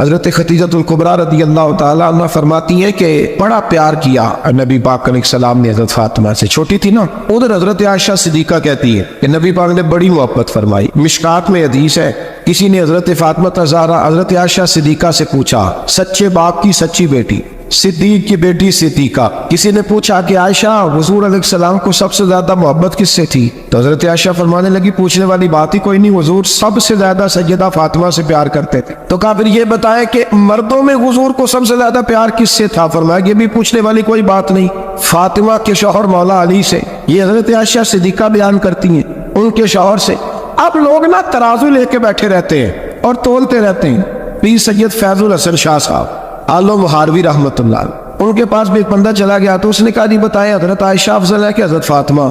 حضرت خدیجہ الکبریٰ رضی اللہ تعالیٰ عنہ فرماتی ہیں کہ بڑا پیار کیا نبی پاک علیہ السلام نے حضرت فاطمہ سے، چھوٹی تھی نا۔ ادھر حضرت عائشہ صدیقہ کہتی ہے کہ نبی پاک نے بڑی محبت فرمائی۔ مشکات میں حدیث ہے، کسی نے حضرت فاطمہ زہرا حضرت عائشہ صدیقہ سے پوچھا، سچے باپ کی سچی بیٹی، صدیق کی بیٹی صدیقہ، کسی نے پوچھا کہ عائشہ حضور علیہ السلام کو سب سے زیادہ محبت کس سے تھی؟ تو حضرت عائشہ فرمانے لگی پوچھنے والی بات ہی کوئی نہیں، حضور سب سے زیادہ سیدہ فاطمہ سے پیار کرتے تھے۔ تو کہا پھر یہ بتائیں کہ مردوں میں حضور کو سب سے زیادہ پیار کس سے تھا؟ فرمایا یہ بھی پوچھنے والی کوئی بات نہیں، فاطمہ کے شوہر مولا علی سے۔ یہ حضرت عائشہ صدیقہ بیان کرتی ہیں ان کے شوہر سے۔ اب لوگ نا ترازو لے کے بیٹھے رہتے ہیں اور تولتے رہتے ہیں۔ پیر سید فیض الحسن شاہ صاحب عالم مہاروی رحمۃ اللہ، ان کے پاس بھی ایک بندہ چلا گیا تو اس نے کہا جی بتائیں حضرت عائشہ افضل ہے کہ حضرت فاطمہ؟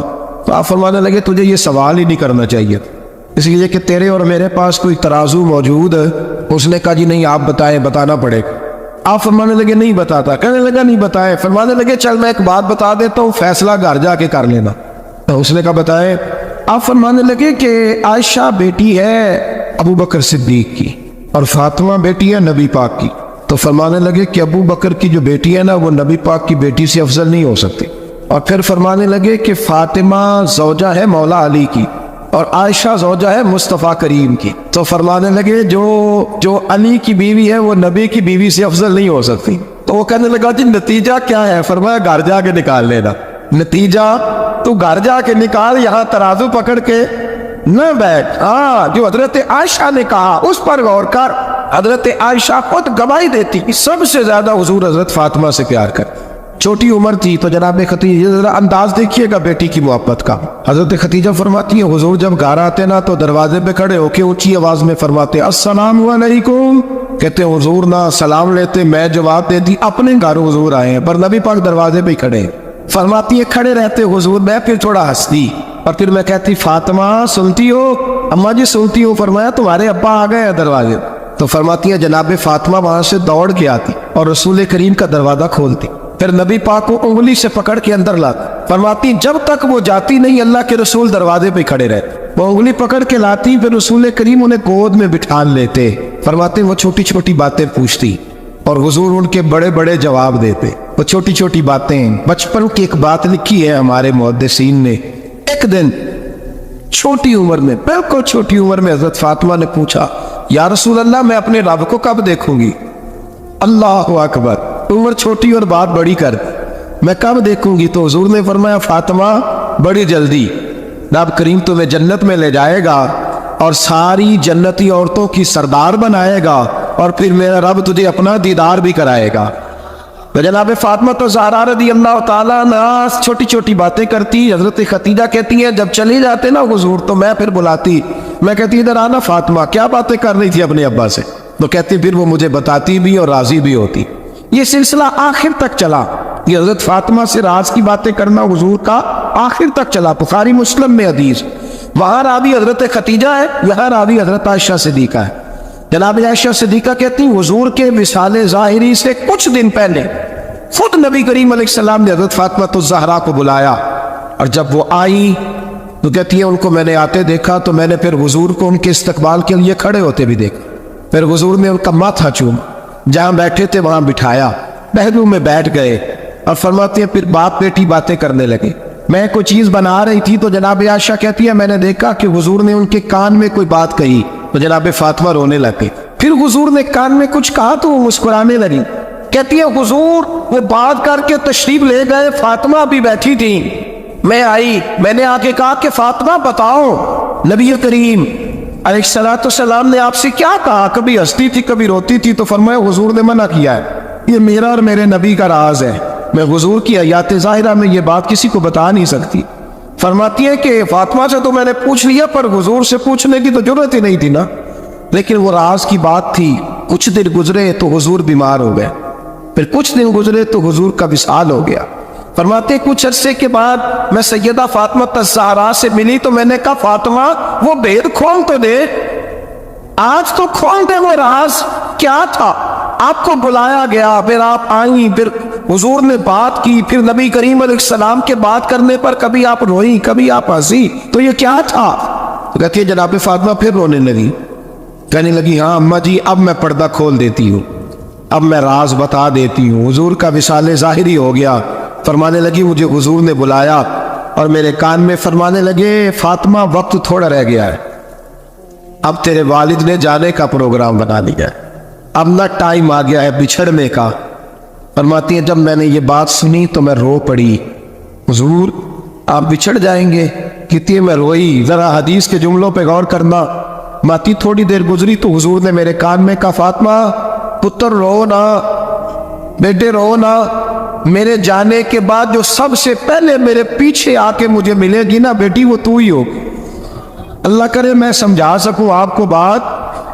تو آپ فرمانے لگے تجھے یہ سوال ہی نہیں کرنا چاہیے، اس لیے کہ تیرے اور میرے پاس کوئی ترازو موجود ہے۔ اس نے کہا جی نہیں آپ بتائیں، بتانا پڑے گا۔ آپ فرمانے لگے نہیں بتاتا، کہنے لگا نہیں بتائیں۔ فرمانے لگے چل میں ایک بات بتا دیتا ہوں، فیصلہ گھر جا کے کر لینا۔ تو اس نے کہا بتائیں۔ آپ فرمانے لگے کہ عائشہ بیٹی ہے ابو بکر صدیق کی اور فاطمہ بیٹی ہے نبی پاک کی۔ تو فرمانے لگے کہ ابو بکر کی جو بیٹی ہے نا وہ نبی پاک کی بیٹی سے افضل نہیں ہو سکتی۔ اور پھر فرمانے لگے کہ فاطمہ زوجہ ہے مولا علی کی اور عائشہ زوجہ ہے مصطفیٰ کریم کی۔ تو فرمانے لگے جو علی کی بیوی ہے وہ نبی کی بیوی سے افضل نہیں ہو سکتی۔ تو وہ کہنے لگا جی نتیجہ کیا ہے؟ فرمایا گھر جا کے نکال لینا، نتیجہ تو گھر جا کے نکال، یہاں ترازو پکڑ کے نہ بیٹھ۔ جو حضرت عائشہ نے کہا اس پر غور کر۔ حضرت عائشہ خود گواہی دیتی سب سے زیادہ حضور حضرت فاطمہ سے پیار کر۔ چھوٹی عمر تھی تو جناب خدیجہ ذرا انداز دیکھیے گا بیٹی کی محبت کا۔ حضرت خدیجہ فرماتی ہیں حضور جب گھر آتے نا تو دروازے پہ کھڑے ہو کے اونچی آواز میں فرماتے السلام علیکم، کہتے حضور نہ سلام لیتے، میں جواب دیتی اپنے گھر حضور آئے ہیں، پر نبی پاک دروازے پہ کھڑے ہیں۔ فرماتی ہے کھڑے رہتے حضور، میں پھر تھوڑا ہنستی اور پھر میں کہتی فاطمہ سنتی ہو؟ اماں جی سنتی ہو۔ فرمایا تمہارے ابا آ گئے ہیں دروازے۔ تو فرماتی ہے جناب فاطمہ وہاں سے دوڑ کے آتی اور رسول کریم کا دروازہ کھولتی، پھر نبی پاک کو انگلی سے پکڑ کے اندر لاتی۔ فرماتی جب تک وہ جاتی نہیں اللہ کے رسول دروازے پہ کھڑے رہتے، وہ انگلی پکڑ کے لاتی، پھر رسول کریم انہیں گود میں بٹھا لیتے۔ فرماتے وہ چھوٹی چھوٹی باتیں پوچھتی اور حضور ان کے بڑے بڑے جواب دیتے۔ وہ چھوٹی چھوٹی باتیں، بچپن کی ایک بات لکھی ہے ہمارے محدثین نے۔ ایک دن چھوٹی عمر میں، بالکل چھوٹی عمر میں حضرت فاطمہ نے پوچھا یا رسول اللہ میں اپنے رب کو کب دیکھوں گی؟ اللہ اکبر، عمر چھوٹی اور بات بڑی کر، میں کب دیکھوں گی؟ تو حضور نے فرمایا فاطمہ بڑی جلدی، رب کریم تمہیں جنت میں لے جائے گا اور ساری جنتی عورتوں کی سردار بنائے گا اور پھر میرا رب تجھے اپنا دیدار بھی کرائے گا۔ تو جناب فاطمہ تو زہرا رضی اللہ تعالیٰ عنہ چھوٹی چھوٹی باتیں کرتی۔ حضرت خدیجہ کہتی ہیں جب چلی جاتے نا حضور تو میں پھر بلاتی، میں کہتی ادھر آنا فاطمہ، کیا باتیں کر رہی تھی اپنے ابا سے؟ تو کہتی پھر وہ مجھے بتاتی بھی اور راضی بھی ہوتی۔ یہ سلسلہ آخر تک چلا، یہ حضرت فاطمہ سے راز کی باتیں کرنا حضور کا آخر تک چلا۔ بخاری مسلم میں حدیث، وہاں راوی حضرت خدیجہ ہے، یہاں راوی حضرت عائشہ صدیقہ ہے۔ جناب عائشہ صدیقہ کہتی حضور کے وصال ظاہری سے کچھ دن پہلے خود نبی کریم علیہ السلام نے حضرت فاطمہ الزہرا کو بلایا، اور جب وہ آئی تو کہتی ہے ان کو میں نے آتے دیکھا تو میں نے پھر حضور کو ان کے استقبال کے لیے کھڑے ہوتے بھی دیکھا، پھر حضور نے ان کا ماتھا چوما، جہاں بیٹھے تھے وہاں بٹھایا، پہلو میں بیٹھ گئے اور فرماتے ہیں پھر باپ بیٹی باتیں کرنے لگے۔ میں کوئی چیز بنا رہی تھی تو جناب عائشہ کہتی ہے میں نے دیکھا کہ حضور نے ان کے کان میں کوئی بات کہی تو جناب فاطمہ رونے لگے، پھر حضور نے کان میں کچھ کہا تو وہ مسکرانے لگی۔ کہتی ہے حضور وہ بات کر کے تشریف لے گئے، فاطمہ بھی بیٹھی تھی، میں آئی، میں نے آ کے کہا کہ فاطمہ بتاؤ نبی کریم علیہ السلام نے آپ سے کیا کہا؟ کبھی ہنستی تھی کبھی روتی تھی، تو فرمایا حضور نے منع کیا ہے، یہ میرا اور میرے نبی کا راز ہے، میں حضور کی حیات ظاہرہ میں یہ بات کسی کو بتا نہیں سکتی۔ فرماتی ہے کہ فاطمہ سے تو میں نے پوچھ لیا پر حضور سے پوچھنے کی تو ضرورت ہی نہیں تھی نا، لیکن وہ راز کی بات تھی۔ کچھ دن گزرے تو حضور بیمار ہو گئے، پھر کچھ دن گزرے تو حضور کا وصال ہو گیا۔ فرماتے کچھ عرصے کے بعد میں سیدہ فاطمہ الزہرا سے ملی تو میں نے کہا فاطمہ وہ بھید کھول تو دے، آج تو کھول دے، وہ راز کیا تھا؟ آپ کو بلایا گیا، پھر آپ آئیں، پھر حضور نے بات کی، پھر نبی کریم علیہ السلام کے بات کرنے پر کبھی آپ روئی کبھی آپ ہنسی، تو یہ کیا تھا؟ تو کہتی ہے جناب فاطمہ پھر رونے لگی، کہنے لگی ہاں اماں جی اب میں پردہ کھول دیتی ہوں، اب میں راز بتا دیتی ہوں۔ حضور کا وصال ظاہری ہو گیا۔ فرمانے لگی مجھے حضور نے بلایا اور میرے کان میں فرمانے لگے فاطمہ وقت تھوڑا رہ گیا ہے، اب تیرے والد نے جانے کا پروگرام بنا لیا ہے، اب نہ ٹائم آ گیا ہے بچھڑنے کا۔ فرماتی ہیں جب میں نے یہ بات سنی تو میں رو پڑی، حضور آپ بچھڑ جائیں گے؟ کہتی ہے میں روئی۔ ذرا حدیث کے جملوں پہ غور کرنا، ماتی تھوڑی دیر گزری تو حضور نے میرے کان میں کہا فاطمہ پتر رو نا، بیٹے رو نا، میرے جانے کے بعد جو سب سے پہلے میرے پیچھے آ کے مجھے ملے گی نا بیٹی وہ تو ہی ہو۔ اللہ کرے میں سمجھا سکوں آپ کو بات،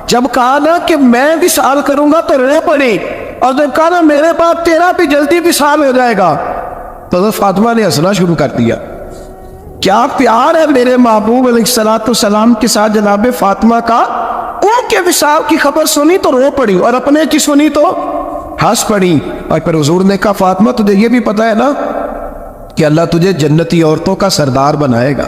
جب کہا نا کہ میں وصال کروں گا تو رہ پڑی، اور جب کہا نا میرے بعد تیرا بھی جلدی وصال ہو جائے گا تو حضرت فاطمہ نے ہنسنا شروع کر دیا۔ کیا پیار ہے میرے محبوب علیہ السلام کے ساتھ جناب فاطمہ کا۔ ان کے وصال کی خبر سنی تو رو پڑی، اور اپنے کی سنی تو ہنس پڑی۔ اور پھر حضور نے کہا فاطمہ تجھے یہ بھی پتا ہے نا کہ اللہ تجھے جنتی عورتوں کا سردار بنائے گا،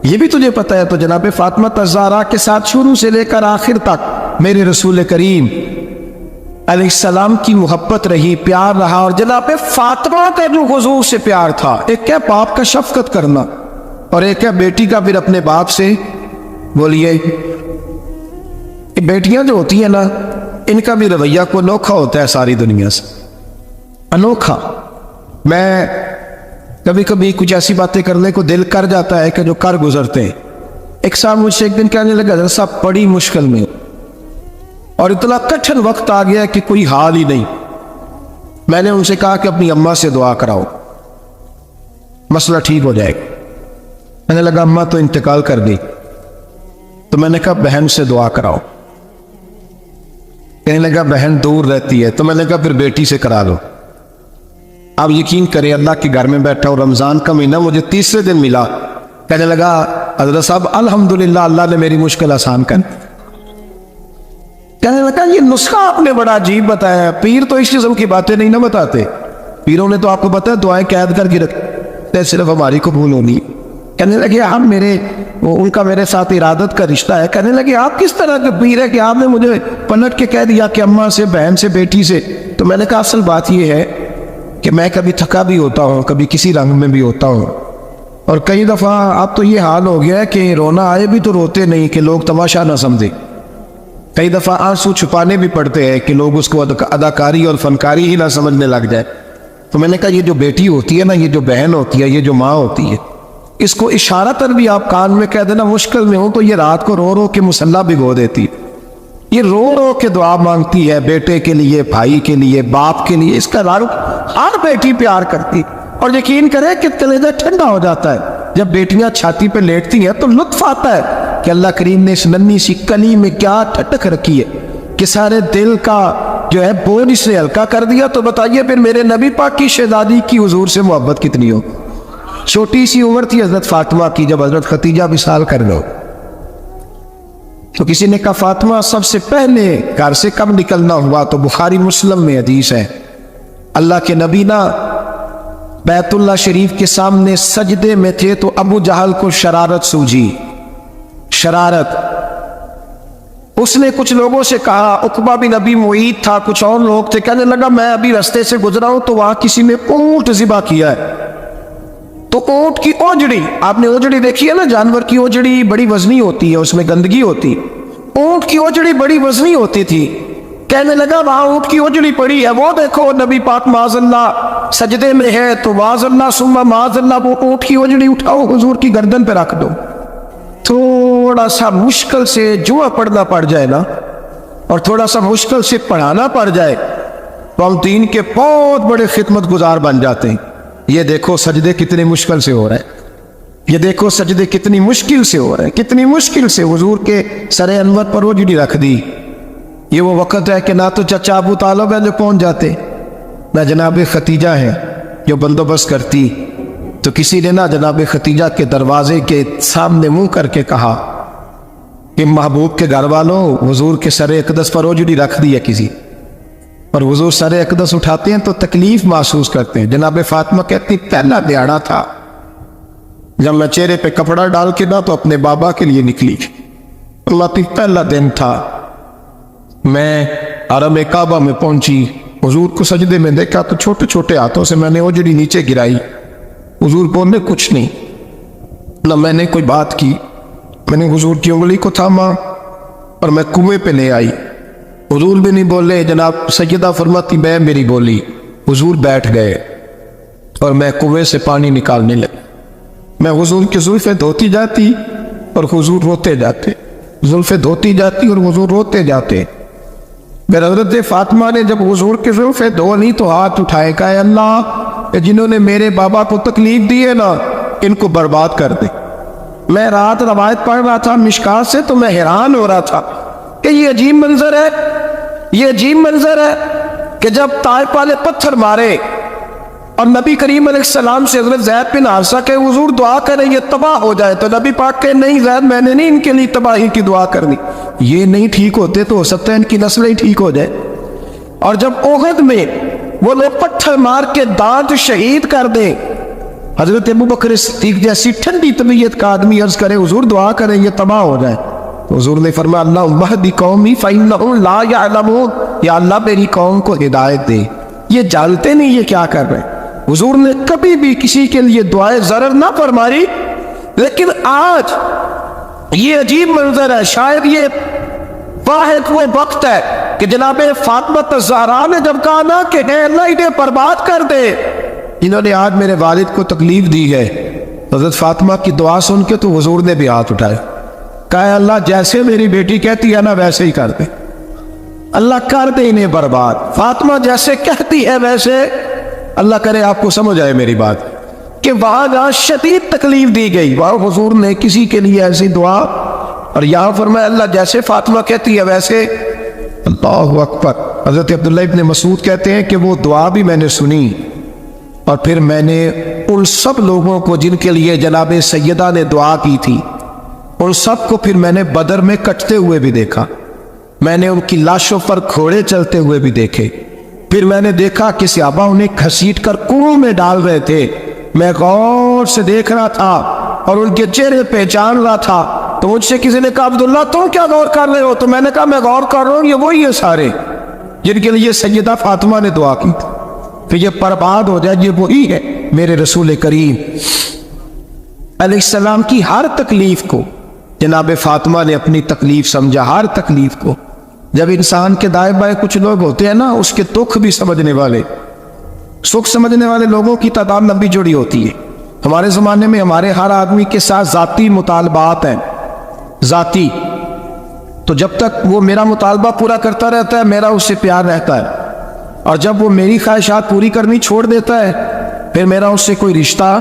یہ بھی تجھے پتا ہے؟ تو جناب فاطمہ الزہرا کے ساتھ شروع سے لے کر آخر تک میرے رسول کریم علیہ السلام کی محبت رہی، پیار رہا۔ اور جناب فاطمہ کا جو حضور سے پیار تھا، ایک ہے باپ کا شفقت کرنا اور ایک ہے بیٹی کا پھر اپنے باپ سے، بولیے بیٹیاں جو ہوتی ہیں نا ان کا بھی رویہ کو انوکھا ہوتا ہے ساری دنیا سے، انوکھا۔ میں کبھی کبھی کچھ ایسی باتیں کرنے کو دل کر جاتا ہے کہ جو کر گزرتے ہیں۔ ایک صاحب مجھ سے ایک دن کہنے لگا حضرت صاحب بڑی مشکل میں اور اتنا کٹھن وقت آ گیا کہ کوئی حال ہی نہیں۔ میں نے ان سے کہا کہ اپنی اماں سے دعا کراؤ، مسئلہ ٹھیک ہو جائے گا۔ میں نے لگا اماں تو انتقال کر گئی، تو میں نے کہا بہن سے دعا کراؤ۔ کہنے لگا بہن دور رہتی ہے، تو میں نے کہا پھر بیٹی سے کرا لو۔ آپ یقین کریں اللہ کے گھر میں بیٹھا ہوں، رمضان کا مہینہ مجھے تیسرے دن ملا۔ کہنے لگا حضرت صاحب الحمدللہ اللہ نے میری مشکل آسان کر۔ کہنے لگا یہ نسخہ آپ نے بڑا عجیب بتایا، پیر تو اس قسم کی باتیں نہیں نہ بتاتے، پیروں نے تو آپ کو بتایا دعائیں قید کر کے رکھتے صرف ہماری قبول ہونی۔ کہنے لگے آپ ان کا میرے ساتھ ارادت کا رشتہ ہے۔ کہنے لگے آپ کس طرح کے پیر ہے کہ آپ نے مجھے پلٹ کے کہہ دیا کہ اماں سے، بہن سے، بیٹی سے؟ تو میں نے کہا اصل بات یہ ہے کہ میں کبھی تھکا بھی ہوتا ہوں، کبھی کسی رنگ میں بھی ہوتا ہوں، اور کئی دفعہ اب تو یہ حال ہو گیا ہے کہ رونا آئے بھی تو روتے نہیں کہ لوگ تماشا نہ سمجھے، کئی دفعہ آنسو چھپانے بھی پڑتے ہیں کہ لوگ اس کو اداکاری اور فنکاری ہی نہ سمجھنے لگ جائے۔ تو میں نے کہا یہ جو بیٹی ہوتی ہے نا، یہ جو بہن ہوتی ہے، یہ جو ماں ہوتی ہے، اس کو اشارتاً بھی آپ کان میں کہہ دینا مشکل میں ہو تو یہ رات کو رو رو کے مصلی بھگو دیتی، یہ رو رو کے دعا مانگتی ہے بیٹے کے لیے، بھائی کے لیے، باپ کے لیے۔ اس کا ہر بیٹی پیار کرتی، اور یقین کرے کہ کلیجہ ٹھنڈا ہو جاتا ہے جب بیٹیاں چھاتی پہ لیٹتی ہیں تو لطف آتا ہے کہ اللہ کریم نے اس ننھی سی کلی میں کیا ٹھٹک رکھی ہے کہ سارے دل کا جو ہے بوجھ اس نے ہلکا کر دیا۔ تو بتائیے پھر میرے نبی پاک کی شہزادی کی حضور سے محبت کتنی ہو۔ چھوٹی سی عمر تھی حضرت فاطمہ کی جب حضرت ختیجہ وصال کر گئے، تو کسی نے کہا فاطمہ سب سے پہلے گھر سے کب نکلنا ہوا؟ تو بخاری مسلم میں حدیث ہے، اللہ کے نبی نا بیت اللہ شریف کے سامنے سجدے میں تھے تو ابو جہل کو شرارت سوجھی، شرارت۔ اس نے کچھ لوگوں سے کہا، عقبہ بن ابی معیط تھا، کچھ اور لوگ تھے، کہنے لگا میں ابھی رستے سے گزرا ہوں تو وہاں کسی نے اونٹ ذبح کیا ہے، تو اونٹ کی اوجڑی، آپ نے اوجڑی دیکھی ہے نا، جانور کی اوجڑی بڑی وزنی ہوتی ہے، اس میں گندگی ہوتی، اونٹ کی اوجڑی بڑی وزنی ہوتی تھی۔ کہنے لگا وہاں اونٹ کی اوجڑی پڑی ہے، وہ دیکھو نبی پاک معاذ اللہ سجدے میں ہے، تو معاذ اللہ ثم معاذ اللہ وہ اونٹ کی اوجڑی اٹھاؤ حضور کی گردن پہ رکھ دو۔ تھوڑا سا مشکل سے جوا پڑھنا پڑ جائے نا، اور تھوڑا سا مشکل سے پڑھانا پڑ جائے تو ہم دین کے بہت بڑے خدمت گزار بن جاتے ہیں۔ یہ دیکھو سجدے کتنے مشکل سے ہو رہے ہیں، یہ دیکھو سجدے کتنی مشکل سے ہو رہے ہیں، کتنی مشکل سے حضور کے سر انور پر اوجڑی رکھ دی۔ یہ وہ وقت ہے کہ نہ تو چچا ابو طالب ہے جو پہنچ جاتے، نہ جناب ختیجہ ہے جو بندوبست کرتی، تو کسی نے نہ جناب ختیجہ کے دروازے کے سامنے منہ کر کے کہا کہ محبوب کے گھر والوں حضور کے سر اقدس پر اوجڑی رکھ دی ہے کسی، اور حضور سر اقدس اٹھاتے ہیں تو تکلیف محسوس کرتے ہیں۔ جناب فاطمہ کہتی پہلا دیہڑا تھا جب میں چہرے پہ کپڑا ڈال کے نہ تو اپنے بابا کے لیے نکلی، اللہ کی پہلا دن تھا میں حرم کعبہ میں پہنچی، حضور کو سجدے میں دیکھا تو چھوٹے چھوٹے ہاتھوں سے میں نے اوجڑی نیچے گرائی، حضور بولنے کچھ نہیں، نہ میں نے کوئی بات کی، میں نے حضور کی انگلی کو تھاما اور میں کنویں پہ لے آئی، حضور بھی نہیں بولے، جناب سیدہ فرماتی میں میری بولی، حضور بیٹھ گئے اور میں کنویں سے پانی نکالنے لگا، میں حضور کی زلفیں دھوتی جاتی اور حضور روتے جاتے، زلفیں دھوتی جاتی اور حضور روتے جاتے۔ پھر حضرت فاطمہ نے جب حضور کی زلفیں دھو لی تو ہاتھ اٹھائے، کہا اے اللہ، کہ جنہوں نے میرے بابا کو تکلیف دی ہے نا، ان کو برباد کر دے۔ میں رات روایت پڑھ رہا تھا مشکات سے تو میں حیران ہو رہا تھا کہ یہ عجیب منظر ہے، یہ عجیب منظر ہے کہ جب طائف والے پتھر مارے اور نبی کریم علیہ السلام سے حضرت زید بن حارثہ کہ حضور دعا کریں یہ تباہ ہو جائے، تو نبی پاک کہ نہیں زید، میں نے نہیں ان کے لیے تباہی کی دعا کرنی، یہ نہیں ٹھیک ہوتے تو ہو سکتا ہے ان کی نسلیں ٹھیک ہو جائے۔ اور جب احد میں وہ لوگ پتھر مار کے دانت شہید کر دیں، حضرت ابوبکر صدیق جیسی ٹھنڈی طبیعت کا آدمی عرض کرے حضور دعا کریں یہ تباہ ہو جائے، تو حضور نے فرمایا اللہم اہد قومی فإنہم لا یعلمون، یا اللہ میری قوم کو ہدایت دے، یہ جانتے نہیں یہ کیا کر رہے ہیں۔ حضور نے کبھی بھی کسی کے لیے دعائیں ضرر نہ فرمائی، لیکن آج یہ عجیب منظر ہے، شاید یہ واحد وہ وقت ہے کہ جناب فاطمہ الزہرا نے جب کہا نا کہ اے اللہ انہیں برباد کر دے، انہوں نے آج میرے والد کو تکلیف دی ہے، حضرت فاطمہ کی دعا سن کے تو حضور نے بھی ہاتھ اٹھائے، کہا اللہ جیسے میری بیٹی کہتی ہے نا ویسے ہی کر دے، اللہ کر دے انہیں برباد، فاطمہ جیسے کہتی ہے ویسے، اللہ کرے آپ کو سمجھ آئے میری بات کہ وہاں جہاں شدید تکلیف دی گئی وہاں حضور نے کسی کے لیے ایسی دعا، اور یہاں فرمایا اللہ جیسے فاطمہ کہتی ہے ویسے۔ اللہ اکبر۔ حضرت عبداللہ ابن مسعود کہتے ہیں کہ وہ دعا بھی میں نے سنی، اور پھر میں نے ان سب لوگوں کو جن کے لیے جناب سیدہ نے دعا کی تھی، ان سب کو پھر میں نے بدر میں کٹتے ہوئے بھی دیکھا، میں نے ان کی لاشوں پر گھوڑے چلتے ہوئے بھی دیکھے، پھر میں نے دیکھا کہ صحابہ انہیں گھسیٹ کر کنویں میں ڈال رہے تھے، میں غور سے دیکھ رہا تھا اور ان کے چہرے پہچان رہا تھا، تو مجھ سے کسی نے کہا عبداللہ تم کیا غور کر رہے ہو؟ تو میں نے کہا میں غور کر رہا ہوں یہ وہی ہے سارے جن کے لیے سیدہ فاطمہ نے دعا کی تھی کہ یہ برباد ہو جائے، یہ وہی ہے میرے رسول کریم علیہ السلام کی ہر تکلیف کو جناب فاطمہ نے اپنی تکلیف سمجھا، ہر تکلیف کو۔ جب انسان کے دائیں بائیں کچھ لوگ ہوتے ہیں نا اس کے دکھ بھی سمجھنے والے، سکھ سمجھنے والے لوگوں کی تعداد لمبی جوڑی ہوتی ہے۔ ہمارے زمانے میں ہمارے ہر آدمی کے ساتھ ذاتی مطالبات ہیں، ذاتی، تو جب تک وہ میرا مطالبہ پورا کرتا رہتا ہے میرا اس سے پیار رہتا ہے، اور جب وہ میری خواہشات پوری کرنی چھوڑ دیتا ہے پھر میرا اس سے کوئی رشتہ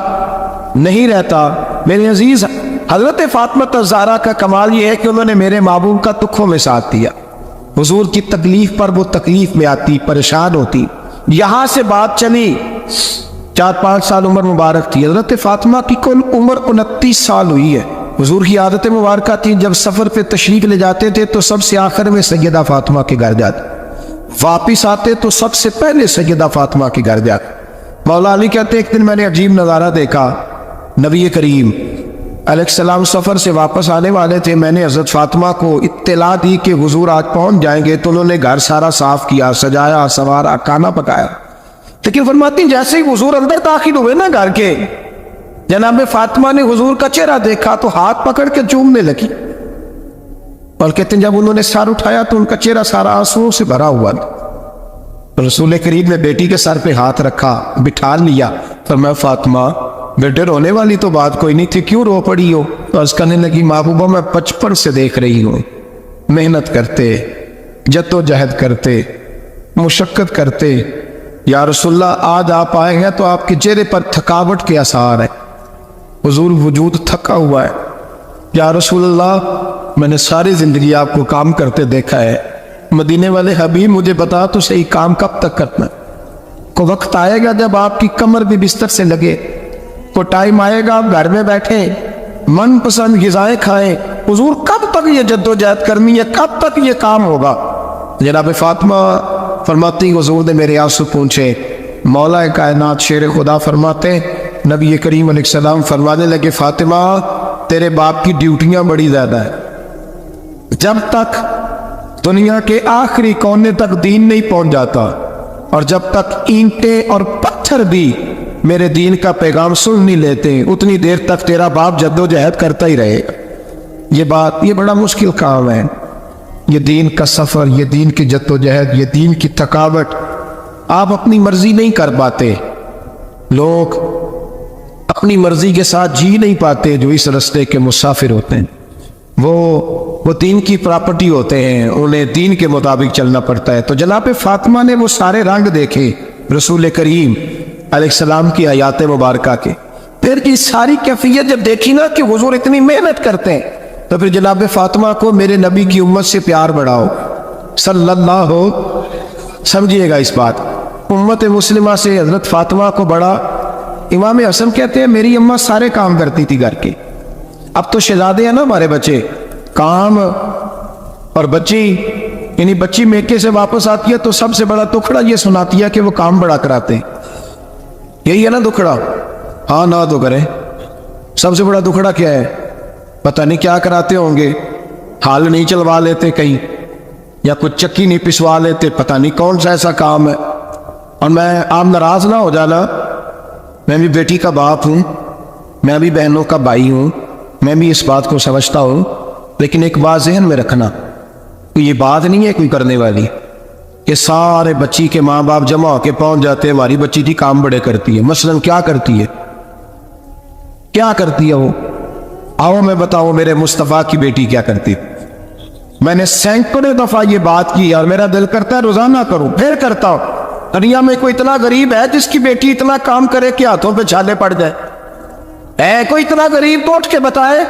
نہیں رہتا۔ میرے عزیز حضرت فاطمہ الزہرا کا کمال یہ ہے کہ انہوں نے میرے محبوب کا دکھوں میں ساتھ دیا، حضور کی تکلیف پر وہ تکلیف میں آتی، پریشان ہوتی۔ یہاں سے بات چلی 4-5 سال عمر مبارک تھی، حضرت فاطمہ کی کل عمر 29 سال ہوئی ہے۔ حضور کی عادت مبارکہ تھی جب سفر پہ تشریف لے جاتے تھے تو سب سے آخر میں سیدہ فاطمہ کے گھر جاتے، واپس آتے تو سب سے پہلے سیدہ فاطمہ کے گھر جاتے۔ مولا علی کہتے ایک دن میں نے عجیب نظارہ دیکھا، نبی کریم علیہ السلام سفر سے واپس آنے والے تھے، میں نے حضرت فاطمہ کو اطلاع دی کہ حضور آج پہنچ جائیں گے، تو انہوں نے گھر سارا صاف کیا، سجایا سوارا، کھانا پکایا، لیکن فرماتی جیسے ہی حضور اندر داخل ہوئے نا گھر کے، جناب فاطمہ نے حضور کا چہرہ دیکھا تو ہاتھ پکڑ کے چومنے لگی، اور کہتے ہیں جب انہوں نے سر اٹھایا تو ان کا چہرہ سارا آنسوؤں سے بھرا ہوا تھا۔ رسول کریم نے بیٹی کے سر پہ ہاتھ رکھا، بٹھا لیا، فرمایا فاطمہ بیٹے رونے والی تو بات کوئی نہیں تھی، کیوں رو پڑی ہو؟ تو عرض کرنے لگی محبوبہ میں بچپن سے دیکھ رہی ہوں، محنت کرتے، جدوجہد کرتے، مشقت کرتے، یا رسول اللہ آج آپ آئے ہیں تو آپ کے چہرے پر تھکاوٹ کے آثار ہیں، حضور وجود تھکا ہوا ہے۔ یا رسول اللہ میں نے ساری زندگی آپ کو کام کرتے دیکھا ہے، مدینے والے حبیب مجھے بتا تو صحیح کام کب تک کرنا ہے؟ کو وقت آئے گا جب آپ کی کمر بھی بستر سے لگے، کو ٹائم آئے گا آپ گھر میں بیٹھیں من پسند غذائیں کھائیں، حضور کب تک یہ جدوجہد کرنی ہے، کب تک یہ کام ہوگا؟ جناب فاطمہ فرماتی حضور نے میرے آنسو پوچھے، مولا کائنات شیر خدا فرماتے نبی کریم علیہ السلام فرمانے لگے فاطمہ تیرے باپ کی ڈیوٹیاں بڑی زیادہ ہیں، جب تک دنیا کے آخری کونے تک دین نہیں پہنچ جاتا، اور جب تک اینٹیں اور پتھر بھی میرے دین کا پیغام سن نہیں لیتے اتنی دیر تک تیرا باپ جدوجہد کرتا ہی رہے گا۔ یہ بڑا مشکل کام ہے، یہ دین کا سفر، یہ دین کی جدوجہد، یہ دین کی تھکاوٹ آپ اپنی مرضی نہیں کر پاتے۔ لوگ اپنی مرضی کے ساتھ جی نہیں پاتے جو اس رستے کے مسافر ہوتے ہیں، وہ دین کی پراپرٹی ہوتے ہیں، انہیں دین کے مطابق چلنا پڑتا ہے۔ تو جناب فاطمہ نے وہ سارے رنگ دیکھے رسول کریم علیہ السلام کی آیات مبارکہ کے، پھر یہ ساری کیفیت جب دیکھی نا کہ حضور اتنی محنت کرتے ہیں، تو پھر جناب فاطمہ کو میرے نبی کی امت سے پیار بڑھاؤ صلی اللہ ہو۔ سمجھیے گا اس بات، امت مسلمہ سے حضرت فاطمہ کو بڑا۔ امام حسن کہتے ہیں میری اماں سارے کام کرتی تھی گھر کے، اب تو شہزادے ہیں نا ہمارے بچے، کام اور بچی، یعنی بچی میکے سے واپس آتی ہے تو سب سے بڑا دکھڑا یہ سناتی ہے کہ وہ کام بڑا کراتے ہیں۔ یہی ہے نا دکھڑا؟ ہاں نہ تو کریں، سب سے بڑا دکھڑا کیا ہے؟ پتہ نہیں کیا کراتے ہوں گے، ہال نہیں چلوا لیتے کہیں، یا کچھ چکی نہیں پسوا لیتے، پتہ نہیں کون سا ایسا کام ہے۔ اور میں آپ ناراض نہ ہو جانا، میں بھی بیٹی کا باپ ہوں، میں بھی بہنوں کا بھائی ہوں، میں بھی اس بات کو سمجھتا ہوں، لیکن ایک بات ذہن میں رکھنا، یہ بات نہیں ہے کوئی کرنے والی، یہ سارے بچی کے ماں باپ جمع ہو کے پہنچ جاتے ہیں ہماری بچی تھی کام بڑے کرتی ہے۔ مثلا کیا کرتی ہے؟ کیا کرتی ہے وہ؟ آؤ میں بتاؤں میرے مصطفیٰ کی بیٹی کیا کرتی ہے۔ میں نے سینکڑوں دفعہ یہ بات کی اور میرا دل کرتا ہے روزانہ کروں، پھر کرتا ہوں۔ دنیا میں کوئی اتنا غریب ہے جس کی بیٹی اتنا کام کرے کہ ہاتھوں پہ چھالے پڑ جائے؟ ہے کوئی اتنا غریب تو اٹھ کے بتائے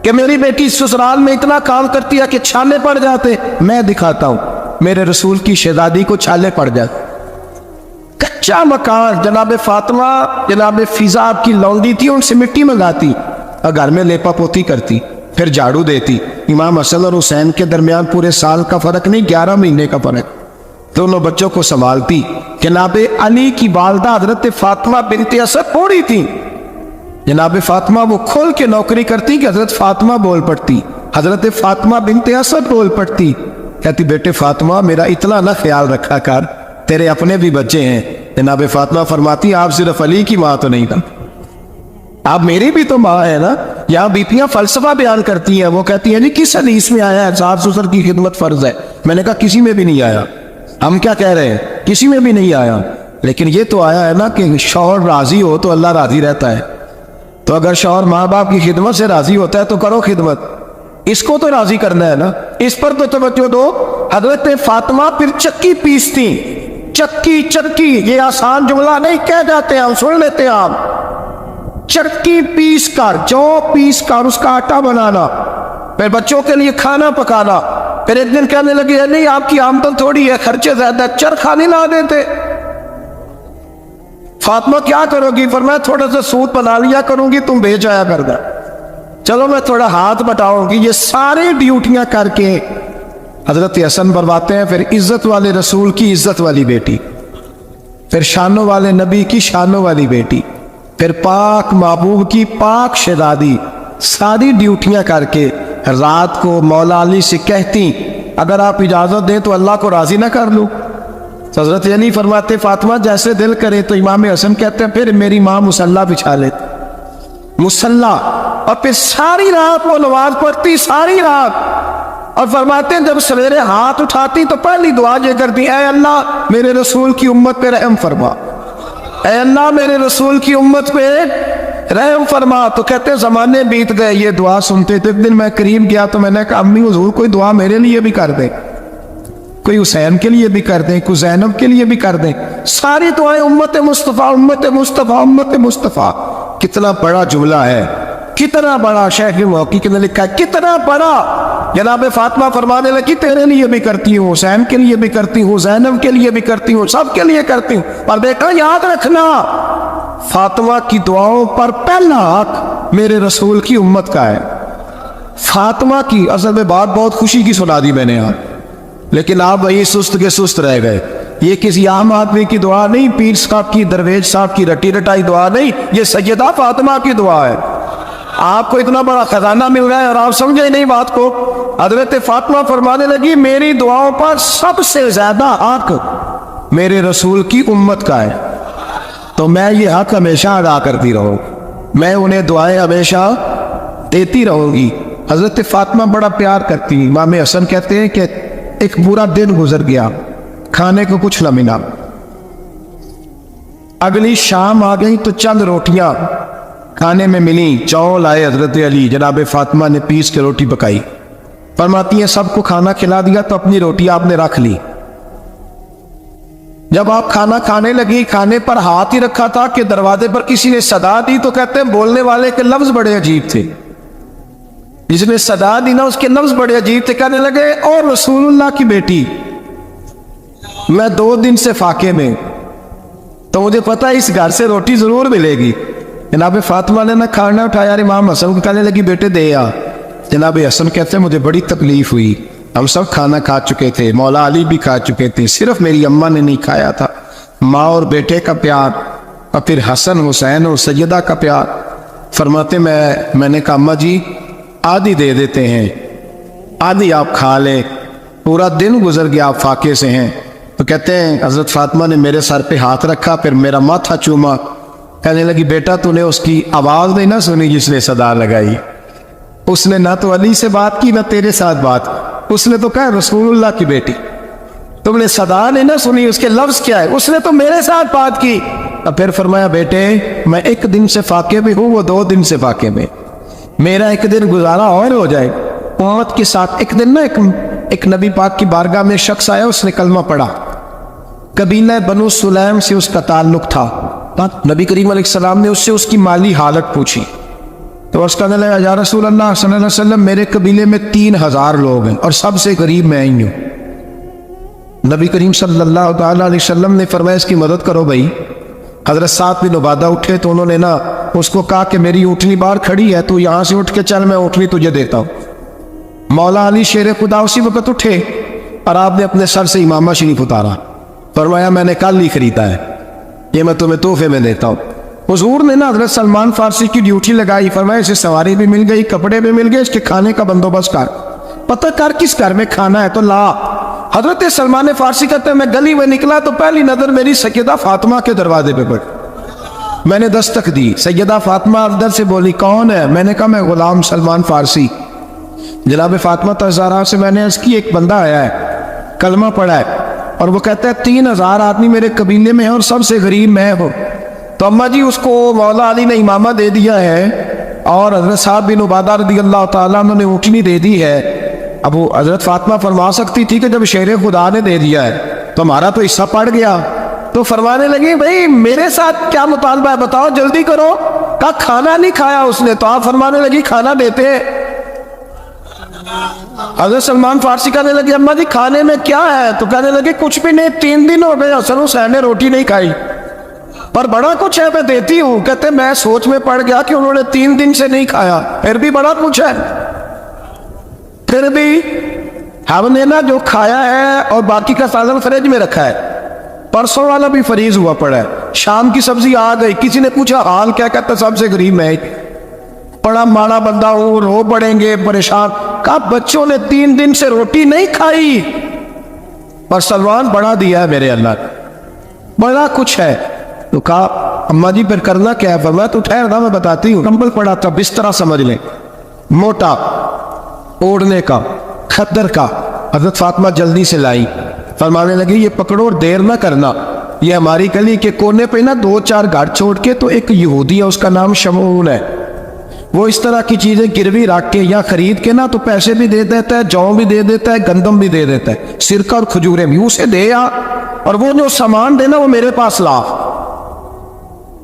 کہ میری بیٹی سسرال میں اتنا کام کرتی ہے کہ چھالے پڑ جاتے؟ میں دکھاتا ہوں، میرے رسول کی شہزادی کو چھالے پڑ جاتے۔ کچا مکان، جناب فاطمہ جناب فضا آپ کی لونڈی تھی، ان سے مٹی منگاتی اور گھر میں لیپا پوتی کرتی، پھر جھاڑو دیتی۔ امام حسن اور حسین کے درمیان پورے سال کا فرق نہیں، 11 مہینے کا فرق، دونوں بچوں کو سنبھالتی۔ جناب علی کی والدہ حضرت فاطمہ بنت اسد تھوڑی تھی، جناب فاطمہ وہ کھول کے نوکری کرتی کہ حضرت فاطمہ بول پڑتی، حضرت فاطمہ بنت اسد بول پڑتی، کہتی بیٹے فاطمہ میرا اتنا نہ خیال رکھا کر، تیرے اپنے بھی بچے ہیں۔ جناب فاطمہ فرماتی آپ صرف علی کی ماں تو نہیں تھا، آپ میری بھی تو ماں ہے نا۔ یہاں بیٹیاں فلسفہ بیان کرتی ہیں، وہ کہتی ہیں جی کس حدیث میں آیا ہے ساس سسر کی خدمت فرض ہے؟ میں نے کہا کسی میں بھی نہیں آیا۔ ہم کیا کہہ رہے ہیں؟ کسی میں بھی نہیں آیا، لیکن یہ تو آیا ہے نا کہ شوہر راضی ہو تو اللہ راضی رہتا ہے۔ تو اگر شوہر ماں باپ کی خدمت سے راضی ہوتا ہے تو کرو خدمت، اس کو تو راضی کرنا ہے نا، اس پر تو توجہ دو۔ حضرت فاطمہ پھر چکی پیستی، چکی چکی، یہ آسان جملہ نہیں کہہ جاتے ہم، سن لیتے ہیں آپ۔ چکی پیس کر، جو پیس کر اس کا آٹا بنانا، پھر بچوں کے لیے کھانا پکانا۔ پھر ایک دن کہنے لگی نہیں آپ کی آمدن تھوڑی ہے، خرچے زیادہ، چرخا نہیں لا دیتے۔ فاطمہ کیا کرو گی؟ فرمایا تھوڑا سا سود بنا لیا کروں گی، تم بھیج آیا کر دا، چلو میں تھوڑا ہاتھ بٹاؤں گی۔ یہ سارے ڈیوٹیاں کر کے حضرت حسن برواتے ہیں، پھر عزت والے رسول کی عزت والی بیٹی، پھر شانوں والے نبی کی شانوں والی بیٹی، پھر پاک محبوب کی پاک شہزادی، ساری ڈیوٹیاں کر کے رات کو مولا علی سے کہتی اگر آپ اجازت دیں تو اللہ کو راضی نہ کر لوں؟ حضرت علی فرماتے فاطمہ جیسے دل کرے۔ تو امام حسن کہتے ہیں پھر میری ماں مصلی بچھا لیتی، مصلی، اور پھر ساری رات وہ نماز پڑھتی، ساری رات، اور فرماتے ہیں جب سویرے ہاتھ اٹھاتی تو پہلی دعا یہ کرتی اے اللہ میرے رسول کی امت پہ رحم فرما، اے اللہ میرے رسول کی امت پہ رحم فرما۔ تو کہتے ہیں زمانے بیت گئے یہ دعا سنتے، تو ایک دن میں قریب گیا تو میں نے کہا امی حضور کوئی دعا میرے لیے بھی کر دیں، کوئی حسین کے لیے بھی کر دیں، کوئی زینب کے لیے بھی کر دیں۔ ساری دعائیں امت مصطفیٰ امت مصطفیٰ امت مصطفیٰ۔ کتنا بڑا جملہ ہے، کتنا بڑا، شیخ محقق نے لکھا ہے کتنا بڑا۔ جناب فاطمہ فرمانے لگی تیرے لیے بھی کرتی ہوں، حسین کے لیے بھی کرتی ہوں، زینب کے لیے بھی کرتی ہوں، سب کے لیے کرتی ہوں۔ پر بیٹا یاد رکھنا فاطمہ کی دعاؤں پر پہلا حق میرے رسول کی امت کا ہے۔ فاطمہ کی اصل میں بات بہت خوشی کی سنا دی میں نے یہاں، لیکن آپ وہی سست کے سست رہ گئے۔ یہ کسی عام آدمی کی دعا نہیں، پیر صاحب کی، درویش صاحب کی رٹی رٹائی دعا نہیں، یہ سیدہ فاطمہ کی دعا ہے۔ آپ کو اتنا بڑا خزانہ مل رہا ہے اور آپ سمجھے نہیں بات کو۔ حضرت فاطمہ فرمانے لگی میری دعاؤں پر سب سے زیادہ حق میرے رسول کی امت کا ہے، تو میں یہ حق ہمیشہ ادا کرتی رہوں، میں انہیں دعائیں ہمیشہ دیتی رہوں گی۔ حضرت فاطمہ بڑا پیار کرتی۔ امام حسن کہتے ہیں کہ ایک پورا دن گزر گیا، کھانے کو کچھ نہ ملا، اگلی شام آ گئی تو چند روٹیاں کھانے میں ملی، چاول آئے، حضرت علی جناب فاطمہ نے پیس کے روٹی پکائی، فرماتی ہیں سب کو کھانا کھلا دیا تو اپنی روٹی آپ نے رکھ لی۔ جب آپ کھانا کھانے لگی، کھانے پر ہاتھ ہی رکھا تھا کہ دروازے پر کسی نے صدا دی، تو کہتے ہیں بولنے والے کے لفظ بڑے عجیب تھے، جس نے صدا دی نا اس کے لفظ بڑے عجیب تھے، کہنے لگے اور رسول اللہ کی بیٹی میں 2 دن سے فاقے میں، تو مجھے پتا ہے اس گھر سے روٹی ضرور ملے گی۔ جناب فاطمہ نے نہ کھانا اٹھایا، امام حسن کو کہنے لگی بیٹے دے آ۔ جناب حسن کہتے ہیں مجھے بڑی تکلیف ہوئی، ہم سب کھانا کھا چکے تھے، مولا علی بھی کھا چکے تھے، صرف میری اماں نے نہیں کھایا تھا۔ ماں اور بیٹے کا پیار، اور پھر حسن حسین اور سیدہ کا پیار۔ فرماتے میں نے کہا اماں جی آدھی دے دیتے ہیں، آدھی آپ کھا لیں، پورا دن گزر گیا آپ فاقے سے ہیں۔ تو کہتے ہیں حضرت فاطمہ نے میرے سر پہ ہاتھ رکھا، پھر میرا ماتھا چوما، کہنے لگی بیٹا تو نے اس کی آواز نہیں نہ سنی جس نے صدا لگائی، اس نے نہ تو علی سے بات کی نہ تیرے ساتھ بات، اس نے تو کہا رسول اللہ کی بیٹی، تم نے صدا نہیں نہ سنی، اس کے لفظ کیا ہے، اس نے تو میرے ساتھ بات کی۔ اب پھر فرمایا بیٹے میں 1 دن سے فاقے میں ہوں، وہ 2 دن سے فاقے میں، میرا 1 دن گزارا اور ہو جائے امت کے ساتھ۔ ایک دن نا ایک نبی پاک کی بارگاہ میں شخص آیا، اس نے کلمہ پڑھا، قبیلہ بنو سلیم سے اس کا تعلق تھا۔ نبی کریم علیہ السلام نے اس سے اس کی مالی حالت پوچھی، تو اس کہنے لگا یا رسول اللہ صلی اللہ علیہ وسلم میرے قبیلے میں 3000 لوگ ہیں اور سب سے غریب میں ہی ہوں۔ نبی کریم صلی اللہ تعالیٰ علیہ وسلم نے فرمایا اس کی مدد کرو بھائی۔ حضرت سعد بن عبادہ اٹھے تو انہوں نے نا اس کو کہا کہ میری اونٹنی باہر کھڑی ہے، تو یہاں سے اٹھ کے چل، میں اونٹنی تجھے دیتا ہوں۔ مولا علی شیر خدا اسی وقت اٹھے اور آپ نے اپنے سر سے امامہ شریف اتارا، فرمایا میں نے کل ہی خریدا ہے، یہ میں تمہیں تحفے میں دیتا ہوں۔ حضور نے نا حضرت سلمان فارسی کی ڈیوٹی لگائی، فرمایا اسے سواری بھی مل گئی، کپڑے بھی مل گئے، اس کے کھانے کا بندوبست کر، پتہ کر کس گھر میں کھانا ہے تو لا۔ حضرت سلمان فارسی کہتے ہیں میں گلی میں نکلا تو پہلی نظر میری سیدہ فاطمہ کے دروازے پہ پڑی، میں نے دستک دی، سیدہ فاطمہ اندر سے بولی کون ہے؟ میں نے کہا میں غلام سلمان فارسی۔ جناب فاطمہ تزارہ سے میں نے عرض کی ایک بندہ آیا ہے، کلمہ پڑھا ہے، اور وہ کہتا ہے 3000 آدمی میرے قبیلے میں ہیں اور سب سے غریب میں ہوں۔ تو اماں جی اس کو مولا علی نے امامہ دے دیا ہے اور حضرت سعد بن عبادہ رضی اللہ تعالیٰ عنہ نے اونٹنی دے دی ہے۔ اب وہ حضرت فاطمہ فرما سکتی تھی کہ جب شیر خدا نے دے دیا ہے تو ہمارا تو حصہ پڑ گیا، تو فرمانے لگی بھئی میرے ساتھ کیا مطالبہ ہے بتاؤ جلدی کرو۔ کہا کھانا نہیں کھایا اس نے، تو آپ فرمانے لگی کھانا دیتے۔ حضرت سلمان فارسی کہنے لگے اماں جی کھانے میں کیا ہے؟ تو کہنے لگے کچھ بھی نہیں، 3 دن ہو گئے حسن حسین نے روٹی نہیں کھائی، پر بڑا کچھ ہے میں دیتی ہوں۔ کہتے میں سوچ میں پڑ گیا کہ انہوں نے 3 دن سے نہیں کھایا، پھر بھی بڑا کچھ ہے، پھر بھی ہم نے نا جو کھایا ہے اور باقی کا سالن فریج میں رکھا ہے، پرسوں والا بھی فریز ہوا پڑا ہے، شام کی سبزی آ گئی، کسی نے پوچھا حال کیا؟ کہتا سب سے غریب میں بڑا ماڑا بندہ ہوں، رو پڑیں گے پریشان۔ کہا بچوں نے 3 دن سے روٹی نہیں کھائی، پر سلمان بڑا دیا ہے میرے اللہ نے، بڑا کچھ ہے۔ تو کہا اماں جی پھر کرنا کیا ہے؟ فرمایا تو ٹھہر رہا میں بتاتی ہوں۔ کمبل پڑا تھا، بسترا سمجھ لیں، موٹا اوڑھنے کا، کھدر کا، حضرت فاطمہ جلدی سے لائی، فرمانے لگی یہ پکڑو اور دیر نہ کرنا، یہ ہماری گلی کے کونے پہ نا 2-4 گھر چھوڑ کے تو ایک یہودی ہے، اس کا نام شمعون ہے، وہ اس طرح کی چیزیں گروی رکھ کے یا خرید کے نا تو پیسے بھی دے دیتا ہے، جو بھی دے دیتا ہے، گندم بھی دے دیتا ہے، سرکہ اور کھجوریں بھی، اسے دے آ، اور وہ جو سامان دینا وہ میرے پاس لا،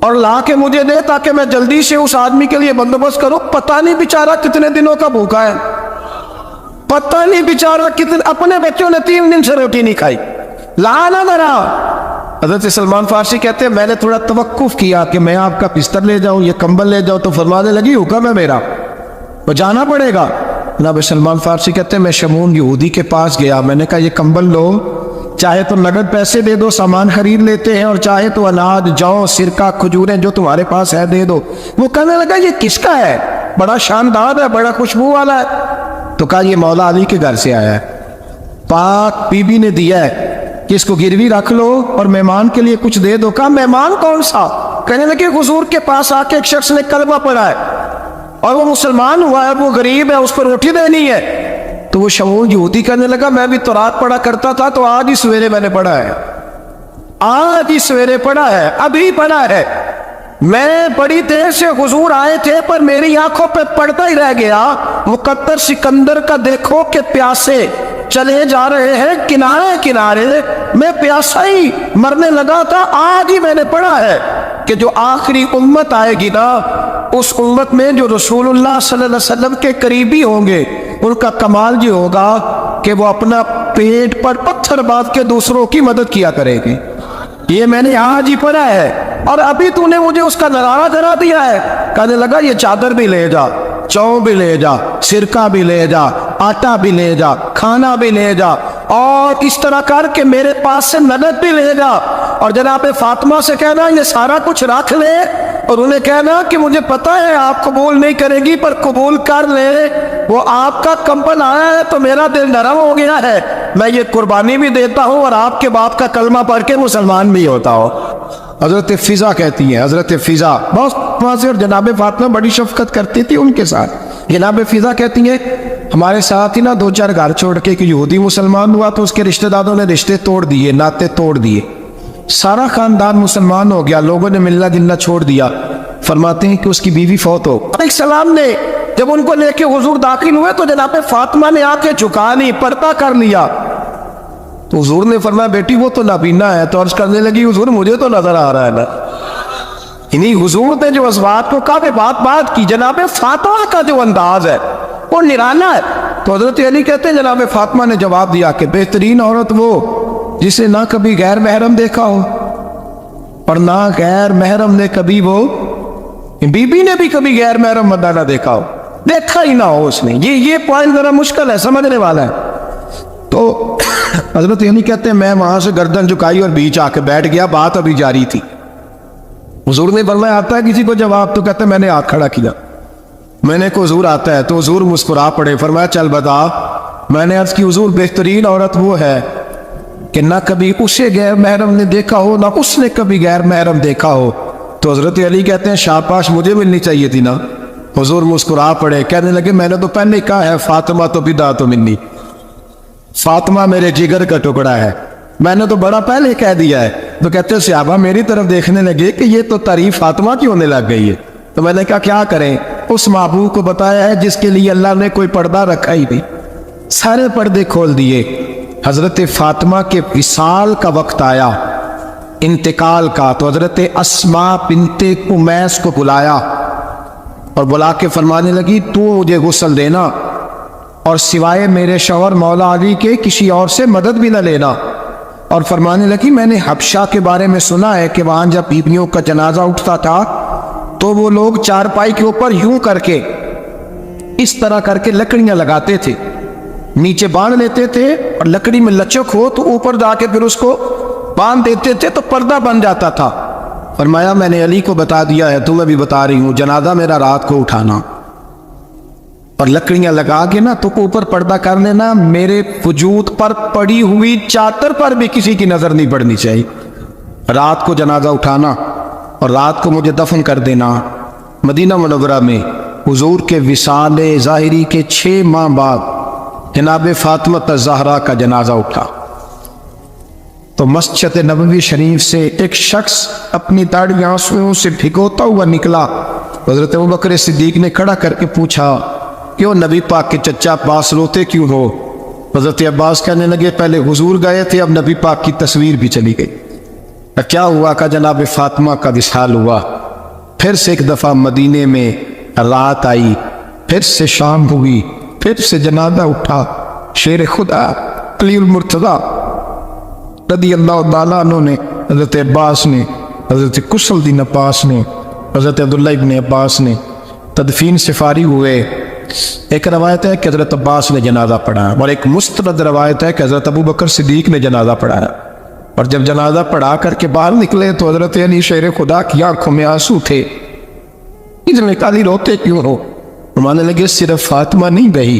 اور لا کے مجھے دے تاکہ میں جلدی سے اس آدمی کے لیے بندوبست کروں۔ پتہ نہیں بیچارہ کتنے دنوں کا بھوکا ہے، پتہ نہیں بیچارہ کتنے، اپنے بچوں نے 3 دن سے روٹی نہیں کھائی، لا نہ ذرا۔ حضرت سلمان فارسی کہتے ہیں میں نے تھوڑا توقف کیا کہ میں آپ کا بستر لے جاؤں، یہ کمبل لے جاؤں، تو فرمانے لگی حکم ہے میرا، وہ جانا پڑے گا۔ جناب سلمان فارسی کہتے ہیں میں شمعون یہودی کے پاس گیا، میں نے کہا یہ کمبل لو، چاہے تو نقد پیسے دے دو، سامان خرید لیتے ہیں، اور چاہے تو اناج، جو، سرکہ، کھجوریں جو تمہارے پاس ہے دے دو۔ وہ کہنے لگا یہ کس کا ہے؟ بڑا شاندار ہے، بڑا خوشبو والا ہے۔ تو کہا یہ مولا علی کے گھر سے آیا ہے، پاک بی بی نے دیا ہے کہ اس کو گروی رکھ لو اور مہمان کے لیے کچھ دے دو۔ کہا مہمان کون سا؟ کہنے لگے حضور کے پاس آ کے ایک شخص نے کلمہ پڑھا ہے اور وہ مسلمان ہوا ہے، وہ غریب ہے، اس کو روٹی دینی ہے۔ تو وہ شمول یہودی کہنے لگا میں بھی تو رات پڑھا کرتا تھا، تو آج ہی سویرے میں نے پڑھا ہے، آج ہی سویرے پڑھا ہے، ابھی پڑھا ہے۔ میں بڑی دیر سے حضور آئے تھے پر میری آنکھوں پہ پڑتا ہی رہ گیا، مقدر سکندر کا دیکھو کہ پیاسے چلے جا رہے ہیں کنارے کنارے، میں پیاسا ہی مرنے لگا تھا، آج ہی میں نے پڑھا ہے کہ جو آخری امت آئے گی نا، اس امت میں جو رسول اللہ صلی اللہ علیہ وسلم کے قریبی ہوں گے، ان کا کمال یہ ہوگا کہ وہ اپنا پیٹ پر پتھر باندھ کے دوسروں کی مدد کیا کرے گی۔ یہ میں نے آج ہی پڑھا ہے اور ابھی تو نے مجھے اس کا نظارہ کرا دیا ہے۔ کہنے لگا یہ چادر بھی لے جا، چاؤ بھی لے جا، سرکہ بھی لے جا، آٹا بھی لے جا، کھانا بھی لے جا، اور اس طرح کر کے میرے پاس سے مدد بھی لے جا، اور جناب فاطمہ سے کہنا یہ سارا کچھ رکھ لے، اور انہیں کہنا کہ مجھے پتا ہے آپ قبول نہیں کرے گی پر قبول کر لے، وہ آپ کا کمپن آیا ہے تو میرا دل نرم ہو گیا ہے، میں یہ قربانی بھی دیتا ہوں اور آپ کے باپ کا کلمہ پڑھ کے مسلمان بھی ہوتا ہوں۔ حضرت فضا کہتی ہیں، حضرت فضا بہت واضح، اور جناب فاطمہ بڑی شفقت کرتی تھی ان کے ساتھ۔ جناب فضا کہتی ہیں ہمارے ساتھ ہی نا دو چار گھر چھوڑ کے کہ یہودی مسلمان ہوا تو اس کے رشتہ داروں نے رشتے توڑ دیے، ناطے توڑ دیے، سارا خاندان مسلمان ہو گیا، لوگوں نے ملنا جلنا چھوڑ دیا۔ فرماتے ہیں کہ اس کی بیوی فوت ہو، علیہ السلام نے جب ان کو لے کے حضور داخل ہوئے تو جناب فاطمہ نے آ کے جھکا لی، پردہ کر لیا، تو حضور نے فرمایا بیٹی وہ تو نابینا ہے، تو عرض کرنے لگی حضور مجھے تو نظر آ رہا ہے نا۔ انہی حضور نے جو ازواج کو کہا بات کی، جناب فاطمہ کا جو انداز ہے وہ نرالا ہے۔ تو حضرت علی کہتے ہیں جناب فاطمہ نے جواب دیا کہ بہترین عورت وہ جسے نہ کبھی غیر محرم دیکھا ہو اور نہ غیر محرم نے کبھی وہ بی بی نے بھی کبھی غیر محرم بندہ نہ دیکھا ہو، دیکھا ہی نہ ہو اس نے۔ یہ پوائنٹ ذرا مشکل ہے، سمجھنے والا ہے۔ تو حضرت علی کہتے ہیں میں وہاں سے گردن جھکائی اور بیچ آ کے بیٹھ گیا، بات ابھی جاری تھی۔ حضور نے فرمایا آتا ہے کسی کو جواب؟ تو کہتے ہیں میں نے ہاتھ کھڑا کیا، میں نے کو حضور آتا ہے، تو حضور مسکرا پڑے، فرمایا چل بتا۔ میں نے عرض کی حضور بہترین عورت وہ ہے کہ نہ کبھی اسے غیر محرم نے دیکھا ہو نہ اس نے کبھی غیر محرم دیکھا ہو۔ تو حضرت علی کہتے ہیں شاباش مجھے ملنی چاہیے تھی نا۔ حضور مسکرا پڑے، کہنے لگے میں نے تو پہلے کہا ہے فاطمہ تو بدا تو منی، فاطمہ میرے جگر کا ٹکڑا ہے، میں نے تو بڑا پہلے کہہ دیا ہے۔ تو کہتے ہیں صحابہ میری طرف دیکھنے لگے کہ یہ تو تعریف فاطمہ کی ہونے لگ گئی ہے۔ تو میں نے کہا کیا کریں، اس محبوب کو بتایا ہے جس کے لیے اللہ نے کوئی پردہ رکھا ہی نہیں، سارے پردے کھول دیے۔ حضرت فاطمہ کے وصال کا وقت آیا، انتقال کا، تو حضرت اسماء بنت امیس کو بلایا اور بلا کے فرمانے لگی تو مجھے غسل دینا اور سوائے میرے شوہر مولا علی کے کسی اور سے مدد بھی نہ لینا۔ اور فرمانے لگی میں نے حبشہ کے بارے میں سنا ہے کہ وہاں جب بیویوں کا جنازہ اٹھتا تھا تو وہ لوگ چارپائی کے اوپر یوں کر کے اس طرح کر کے لکڑیاں لگاتے تھے، نیچے باندھ لیتے تھے اور لکڑی میں لچک ہو تو اوپر جا کے پھر اس کو باندھ دیتے تھے تو پردہ بن جاتا تھا۔ فرمایا میں نے علی کو بتا دیا ہے، تمہیں بھی بتا رہی ہوں، جنازہ میرا رات کو اٹھانا اور لکڑیاں لگا کے نا تو اوپر پردہ کر لینا، میرے وجود پر پڑی ہوئی چادر پر بھی کسی کی نظر نہیں پڑنی چاہیے، رات کو جنازہ اٹھانا اور رات کو مجھے دفن کر دینا۔ مدینہ منورہ میں حضور کے وصال ظاہری کے 6 ماہ بعد جناب فاطمہ الزہرا کا جنازہ اٹھا تو مسجد نبوی شریف سے ایک شخص اپنی داڑھی آنسوؤں سے بھگوتا ہوا نکلا۔ حضرت ابوبکر صدیق نے کھڑا کر کے پوچھا کیوں نبی پاک کے چچا عباس روتے کیوں ہو؟ حضرت عباس کہنے لگے پہلے حضور گئے تھے، اب نبی پاک کی تصویر بھی چلی گئی۔ کیا ہوا؟ کہ جناب فاطمہ کا وصال ہوا، پھر سے ایک دفعہ مدینے میں رات آئی، پھر سے شام ہوئی، پھر سے جنازہ اٹھا۔ شیر خدا علی المرتضیٰ رضی اللہ تعالیٰ عنہ نے، حضرت عباس نے، حضرت قص الدین عباس نے، حضرت عبداللہ ابن عباس نے تدفین سے فارغ ہوئے۔ ایک روایت ہے کہ حضرت عباس نے جنازہ پڑھایا اور ایک مستند روایت ہے کہ حضرت ابوبکر صدیق نے جنازہ پڑھایا، اور جب جنازہ پڑھا کر کے باہر نکلے تو حضرت علی شیر خدا کی آنکھوں میں آنسو تھے۔ اس نے کہا روتے کیوں ہو؟ فرمانے لگے صرف فاطمہ نہیں گئی،